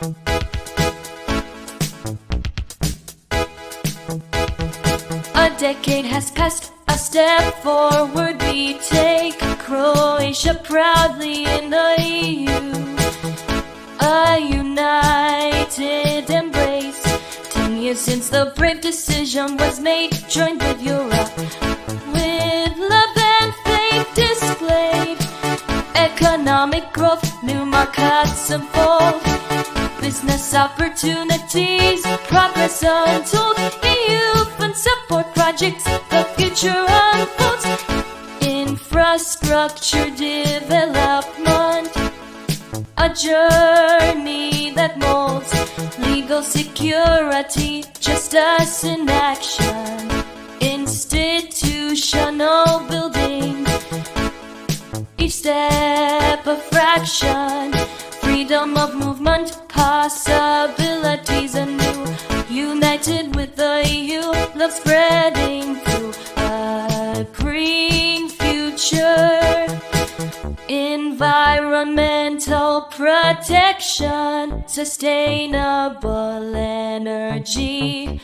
A decade has passed, a step forward we take. Croatia proudly in the EU, a united embrace. 10 years since the brave decision was made, joined with Europe, with love and faith displayed. Economic growth, new markets unfold, business opportunities, progress untold. EU fund support projects, the future unfolds. Infrastructure development, a journey that molds legal security, justice in action, institutional building, each step a fraction, freedom of movement, possibilities anew. United with the EU, love spreading through a green future. Environmental protection, sustainable energy,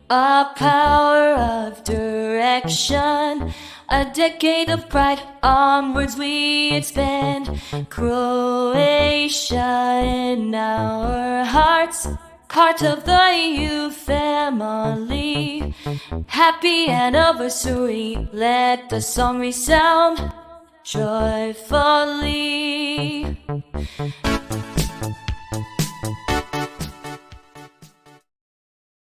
a power of direction. A decade of pride, onwards we expand. Croatia in our hearts, part of the EU family. Happy anniversary, let the song resound joyfully.